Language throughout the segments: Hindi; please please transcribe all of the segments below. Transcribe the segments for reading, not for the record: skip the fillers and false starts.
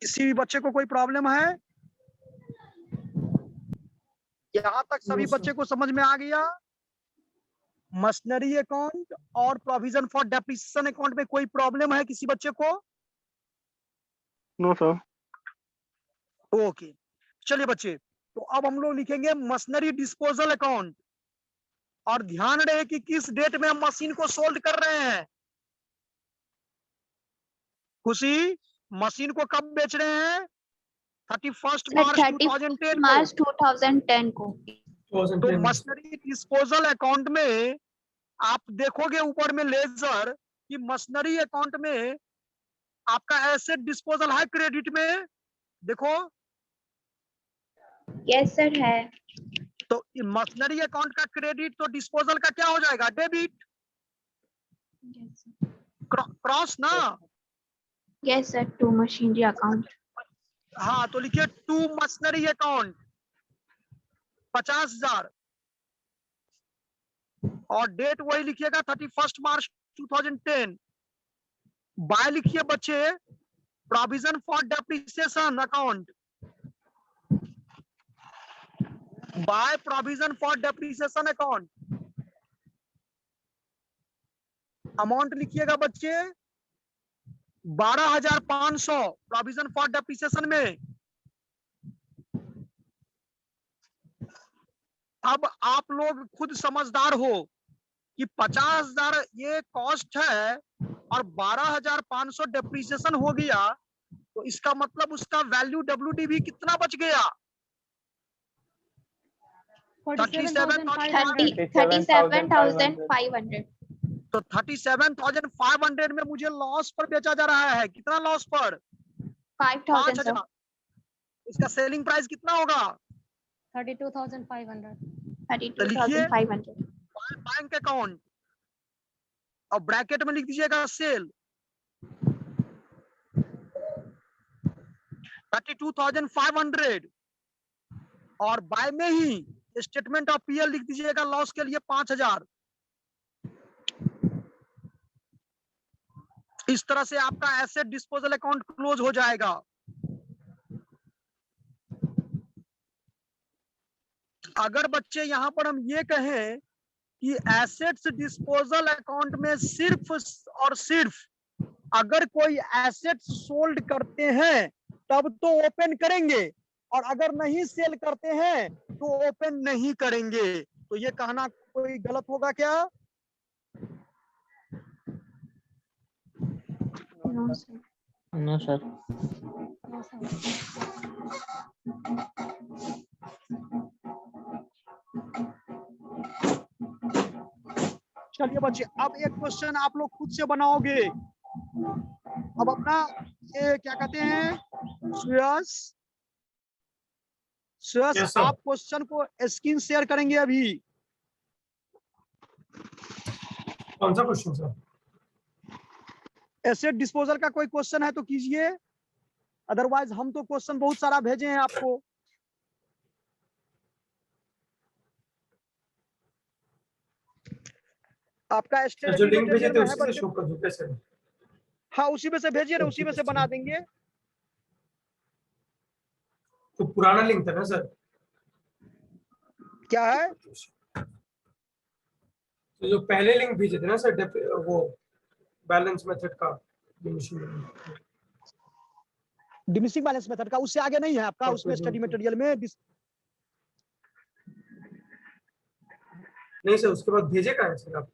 किसी भी बच्चे को कोई प्रॉब्लम है? यहाँ तक सभी बच्चे को समझ में आ गया? मशीनरी अकाउंट और प्रोविजन फॉर डेप्रिसिएशन अकाउंट में कोई प्रॉब्लम है किसी बच्चे को? No sir. ओके, चलिए बच्चे, तो अब हम लोग लिखेंगे मशीनरी डिस्पोजल अकाउंट। और ध्यान रहे कि किस डेट में हम मशीन को सोल्ड कर रहे हैं। खुशी, मशीन को कब बेच रहे हैं? 31 मार्च 2010 मार्च 2010 को। तो मशीनरी डिस्पोजल अकाउंट में आप देखोगे ऊपर में लेजर कि मशीनरी अकाउंट में आपका एसेट डिस्पोजल है क्रेडिट में, देखो। यस सर है। तो मशीनरी अकाउंट का क्रेडिट तो डिस्पोजल का क्या हो जाएगा? डेबिट। क्रॉस ना? Yes sir, to machinery account. हाँ, तो लिखिए टू मशीनरी अकाउंट 50,000 और डेट वही लिखिएगा 31 मार्च 2010। बाय लिखिए बच्चे provision for depreciation account. By provision for depreciation account amount लिखिएगा बच्चे 12,500 प्रोविजन फॉर डेप्रिसिएशन में। अब आप लोग खुद समझदार हो कि 50,000 ये कॉस्ट है और 12,500 डेप्रिसिएशन हो गया, तो इसका मतलब उसका वैल्यू WDV कितना बच गया? 37,500। तो 37,500 में मुझे लॉस पर बेचा जा रहा है। कितना लॉस पर? 5,000। इसका सेलिंग प्राइस कितना होगा? 32,500। 32,500। बैंक अकाउंट और ब्रैकेट में लिख दीजिएगा सेल 32,500 और बाय में ही स्टेटमेंट ऑफ पीएल लिख दीजिएगा लॉस के लिए 5,000। इस तरह से आपका एसेट डिस्पोजल अकाउंट क्लोज हो जाएगा। अगर बच्चे यहां पर हम ये कहें कि एसेट्स डिस्पोजल अकाउंट में सिर्फ और सिर्फ अगर कोई एसेट्स सोल्ड करते हैं तब तो ओपन करेंगे, और अगर नहीं सेल करते हैं तो ओपन नहीं करेंगे, तो ये कहना कोई गलत होगा क्या? No sir. No sir. चलिए बच्चे, अब एक क्वेश्चन आप लोग खुद से बनाओगे। अब अपना ये क्या कहते हैं, श्रेयस, Yes, sir. आप क्वेश्चन को स्क्रीन शेयर करेंगे अभी। कौन सा क्वेश्चन सर? एसेट डिस्पोजल का कोई क्वेश्चन है तो कीजिए, अदरवाइज हम तो क्वेश्चन बहुत सारा भेजे हैं आपको। आपका जो लिंक भेजे थे है उसी से बच्चे? शो कर दो कैसे? हाँ, उसी में से भेजिए ना, उसी में से बना देंगे। तो पुराना लिंक था ना सर? क्या है? तो जो पहले लिंक भेजे थे ना सर, वो बैलेंस मेथड का डिमिनिशिंग बैलेंस मेथड का, उससे आगे नहीं है आपका उसमें स्टडी मटेरियल में? नहीं सर, उसके बाद भेजे कहाँ है सर आप?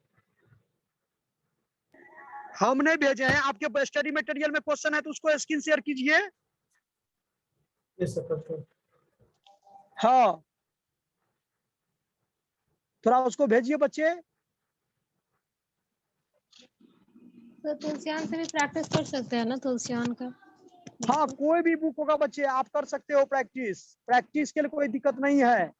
हम नहीं भेजे हैं, आपके स्टडी मटेरियल में क्वेश्चन है तो उसको स्क्रीन शेयर कीजिए। यस सर, करते हैं। हाँ, थोड़ा उसको भेजिए बच्चे। तो तुलसियान से भी प्रैक्टिस कर सकते हैं ना, तुलसियान का। हाँ, कोई भी बुक होगा बच्चे, आप कर सकते हो प्रैक्टिस, प्रैक्टिस के लिए कोई दिक्कत नहीं है।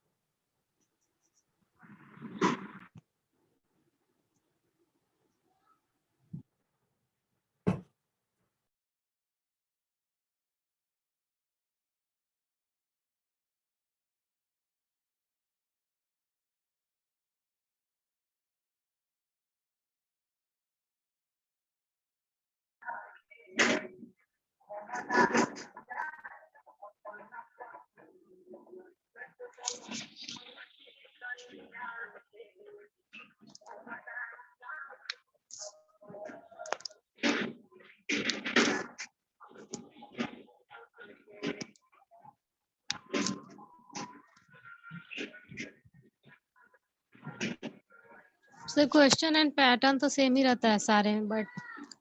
सर क्वेश्चन एंड पैटर्न तो सेम ही रहता है सारे में, बट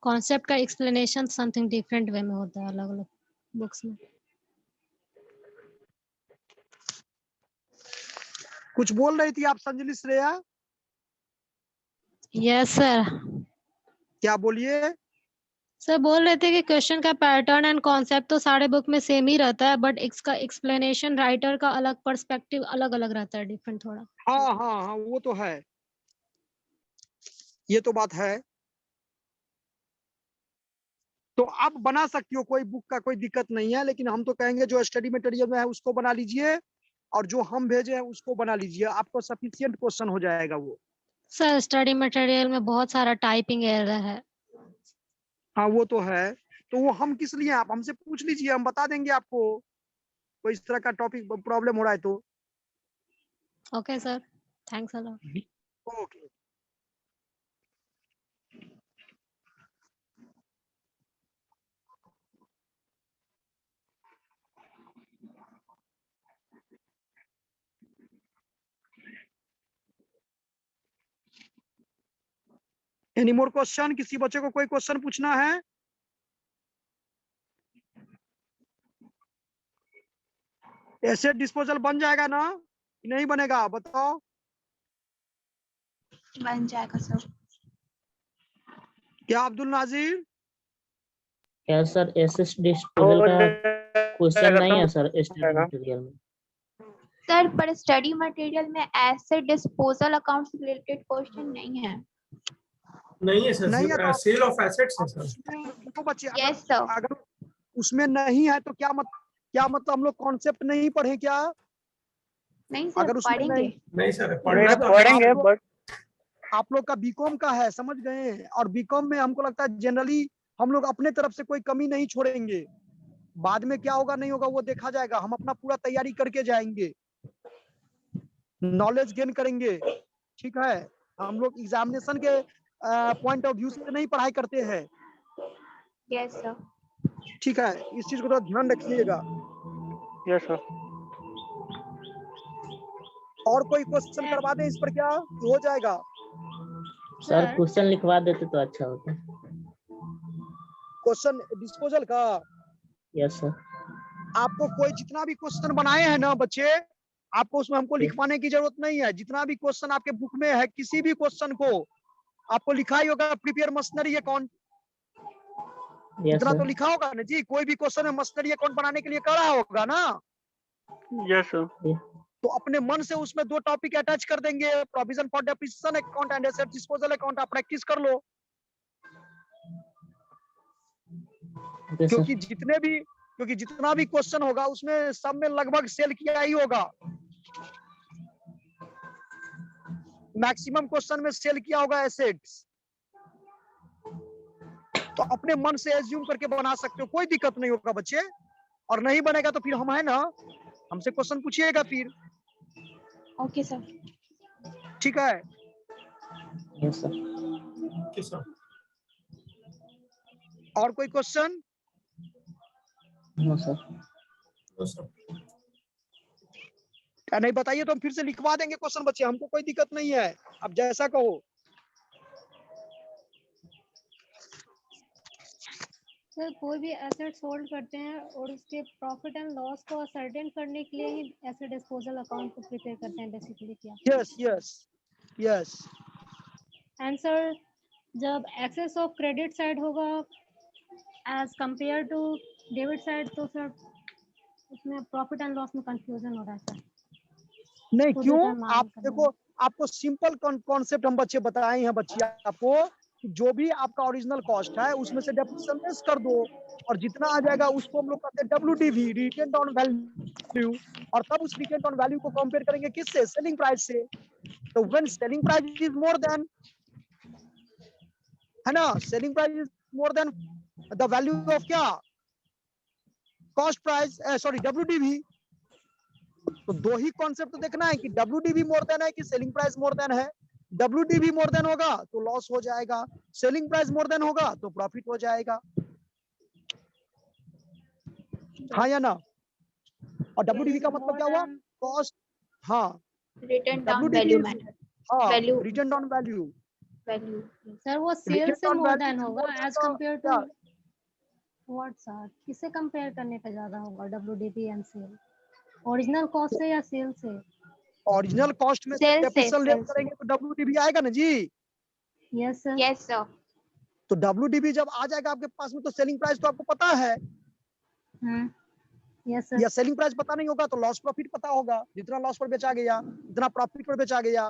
कॉन्सेप्ट का एक्सप्लेनेशन समथिंग डिफरेंट वे में होता है अलग अलग बुक्स में। कुछ बोल रही थी आप संजली श्रेया, यस सर। क्या बोलिए? सर बोल रहे थे कि क्वेश्चन का पैटर्न एंड कॉन्सेप्ट तो सारे बुक में सेम ही रहता है, बट इसका एक्सप्लेनेशन राइटर का अलग पर्सपेक्टिव अलग अलग रहता है, डिफरेंट थोड़ा। हाँ हाँ हाँ, वो तो है, ये तो बात है। तो आप बना सकती हो, कोई बुक का कोई दिक्कत नहीं है, लेकिन हम तो कहेंगे जो स्टडी मटेरियल में है उसको बना लीजिए, और जो हम भेजे हैं उसको बना लीजिए, आपको सफिशिएंट क्वेश्चन हो जाएगा वो। सर स्टडी मटेरियल में बहुत सारा टाइपिंग एरर है। हाँ वो तो है, तो वो हम किस लिए, आप हमसे पूछ लीजिए, हम बता देंगे आपको, कोई इस तरह का टॉपिक प्रॉब्लम हो रहा है तो। Okay sir, thanks a lot. Okay. Any more question? किसी बच्चे को कोई क्वेश्चन पूछना है? एसेट डिस्पोजल बन जाएगा ना कि नहीं बनेगा, बताओ? बन जाएगा सर। क्या अब्दुल नाजिर? क्या सर एसेट डिस्पोजल का क्वेश्चन नहीं है सर स्टडी मटेरियल में? सर पर स्टडी मटेरियल में एसेट डिस्पोजल अकाउंट से रिलेटेड क्वेश्चन नहीं है। नहीं है सर, नहीं है तो सेल ऑफ एसेट्स है आप सर। उसमें देखो बच्चे, यस सर। अगर उसमें नहीं है तो क्या मतलब हम लोग कॉन्सेप्ट नहीं पढ़े क्या? नहीं सर अगर उसमें पढ़ेंगे। नहीं सर, पढ़ेंगे बट आप लोग का बीकॉम का है, समझ गए, और बीकॉम में हमको लगता है जनरली हम लोग अपने तरफ से कोई कमी नहीं छोड़ेंगे, बाद में क्या होगा नहीं होगा वो देखा जाएगा, हम अपना पूरा तैयारी करके जाएंगे, नॉलेज गेन करेंगे, ठीक है? हम लोग एग्जामिनेशन के पॉइंट ऑफ व्यू से नहीं पढ़ाई करते हैं, यस सर। ठीक है? इस चीज को तो ध्यान रखिएगा। Yes sir. और कोई क्वेश्चन करवा दें इस पर, क्या हो जाएगा? सर क्वेश्चन लिखवा देते तो अच्छा होता। क्वेश्चन डिस्पोजल का? Yes sir. आपको कोई जितना भी क्वेश्चन बनाए हैं ना बच्चे, आपको उसमें हमको लिखवाने की जरूरत नहीं है, जितना भी क्वेश्चन आपके बुक में है, किसी भी क्वेश्चन को आपको लिखा ही होगा, प्रिपेयर मशीनरी अकाउंट, इतना तो लिखा होगा ना जी, कोई भी क्वेश्चन है मशीनरी अकाउंट बनाने के लिए करा होगा ना। Yes sir. तो अपने मन से उसमें 2 टॉपिक अटैच कर देंगे, provision for depreciation account and asset disposal account, आप प्रैक्टिस कर लो, क्योंकि जितना भी क्वेश्चन होगा उसमें सब में लगभग सेल किया ही होगा, मैक्सिमम क्वेश्चन में सेल किया होगा एसेट्स, तो अपने मन से एज्यूम करके बना सकते हो, कोई दिक्कत नहीं होगा बच्चे। और नहीं बनेगा तो फिर हम है ना, हमसे क्वेश्चन पूछिएगा फिर। Okay sir. ठीक है? Yes sir. Okay sir. और कोई question? No sir. No sir. नहीं बताइए तो हम फिर से लिखवा देंगे क्वेश्चन बच्चे, हमको कोई दिक्कत नहीं है, आप जैसा कहो। सर कोई भी एसेट होल्ड करते हैं और उसके प्रॉफिट एंड लॉस को असर्टेन करने के लिए ही एसेट डिस्पोजल अकाउंट को प्रिपेयर करते हैं बेसिकली, क्या? Yes yes yes. And sir जब एक्सेस ऑफ क्रेडिट साइड होगा as compare to debit side, तो सर उसमें प्रॉफिट एंड लॉस में कंफ्यूजन हो रहा है सर। नहीं तो क्यों, determine आप करना देखो, आपको सिंपल कॉन्सेप्ट हम बच्चे बताए हैं बच्चे आपको, जो भी आपका ओरिजिनल कॉस्ट है उसमें से डेप्रिसिएशन लेस कर दो, और जितना आ जाएगा उसको हम लोग कहते हैं WDV, रिटेन ऑन वैल्यू, और तब उस रिटेन ऑन वैल्यू को कंपेयर करेंगे किससे? सेलिंग प्राइस से। तो when selling price is more than, है ना, selling price is more than the value of क्या? Cost price, sorry WDV। तो 2 ही कॉन्सेप्ट देखना है कि WDV मोर देन है कि सेलिंग प्राइस मोर देन है। WDV मोर देन होगा तो लॉस हो जाएगा, सेलिंग प्राइस मोर देन होगा तो प्रॉफिट हो जाएगा, हाँ या ना? और WDV का मतलब क्या हुआ? कॉस्ट, हाँ, रिटर्न डाउन वैल्यू मेथड। हाँ, value written on value, value. Sir वो सेल Weighted से on मोर value देन से होगा more as than compare to क्या? व्हाट सर, किसे कंपेयर करने पे ज्यादा होगा WDP and sale? Original cost से या सेल से? ओरिजिनल कॉस्ट में से सेल से, डेप्रिसिएशन लेस सेल से। करेंगे तो WDV आएगा ना जी। Yes sir. Yes sir. तो WDV जब आ जाएगा आपके पास में तो सेलिंग प्राइस तो आपको पता है, यस सर। या सेलिंग प्राइस पता नहीं होगा तो लॉस प्रॉफिट पता होगा, जितना लॉस पर बेचा गया जितना प्रॉफिट पर बेचा गया।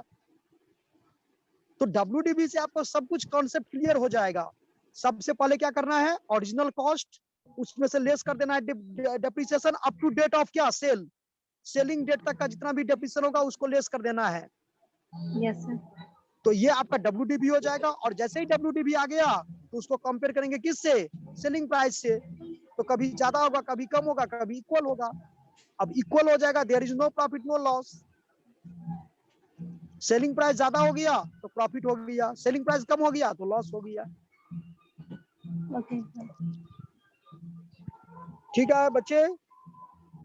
तो WDV से आपको सब कुछ कॉन्सेप्ट क्लियर हो जाएगा। सबसे पहले क्या करना है, ओरिजिनल कॉस्ट उसमें से लेस कर देना है depreciation up to date of क्या, सेल, सेलिंग डेट तक का जितना भी डेप्रिसिएशन होगा उसको लेस कर देना है। Yes sir. तो ये आपका WDV हो जाएगा। और जैसे ही WDV आ गया तो उसको कंपेयर करेंगे किससे, सेलिंग प्राइस से। तो कभी ज्यादा होगा, कभी कम होगा, कभी इक्वल होगा। अब इक्वल हो जाएगा, there is no profit no loss. Selling price ज्यादा हो गया तो प्रॉफिट हो गया, सेलिंग प्राइस कम हो गया तो लॉस हो गया। ओके। ठीक है बच्चे,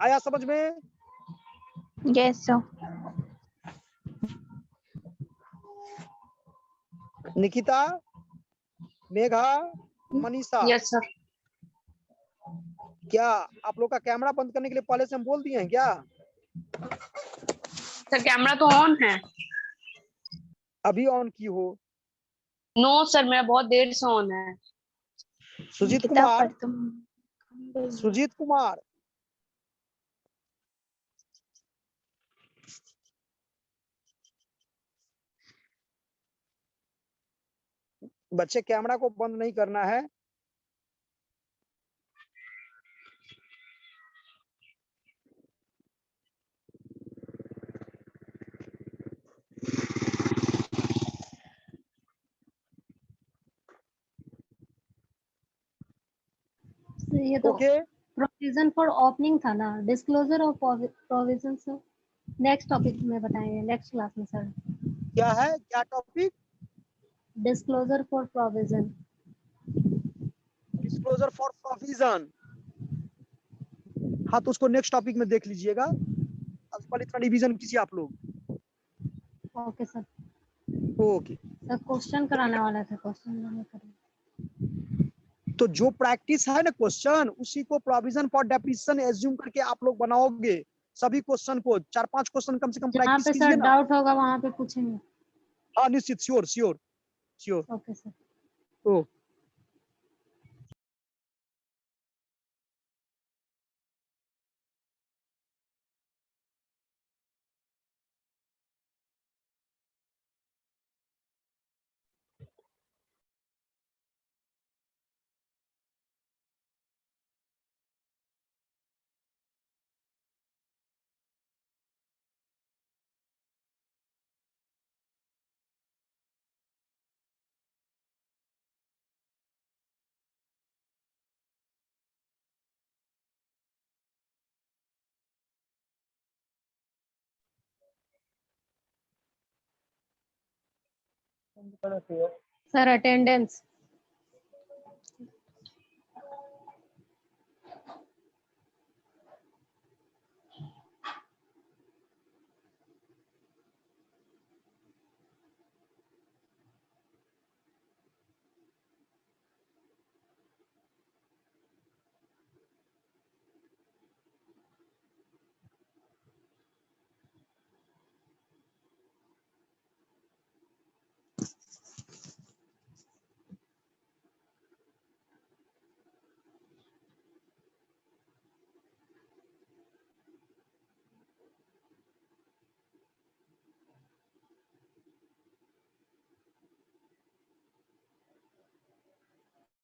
आया समझ में? Yes sir. Nikita, Megha, Manisha, yes sir. क्या आप लोग का कैमरा बंद करने के लिए पहले से हम बोल दिए हैं क्या? सर कैमरा तो ऑन है। अभी ऑन की हो? नो सर, मेरा बहुत देर से ऑन है। सुजीत किताब कुमार, पढ़ तुम। सुजीत कुमार, बच्चे कैमरा को बंद नहीं करना है। ये तो ओके, प्रोविजन फॉर ओपनिंग था ना, disclosure of provision sir next topic में बताएंगे, नेक्स्ट क्लास में सर। क्या है, क्या topic? Disclosure for provision. Disclosure for provision. हाँ तो उसको नेक्स्ट टॉपिक में देख लीजिएगा। अब पहले इतना रिवीजन कीजिए आप लोग। Okay sir. Okay, sir question कराने वाला था, क्वेश्चन तो जो प्रैक्टिस है ना क्वेश्चन, उसी को प्रोविजन फॉर डेप्रिसिएशन एज्यूम करके आप लोग बनाओगे। सभी क्वेश्चन को 4-5 क्वेश्चन कम से कम जहाँ प्रैक्टिस पे कीजिए सर ना। डाउट होगा वहाँ पे पूछेंगे। हाँ निश्चित, sure sure sure. Okay sir. Oh sir attendance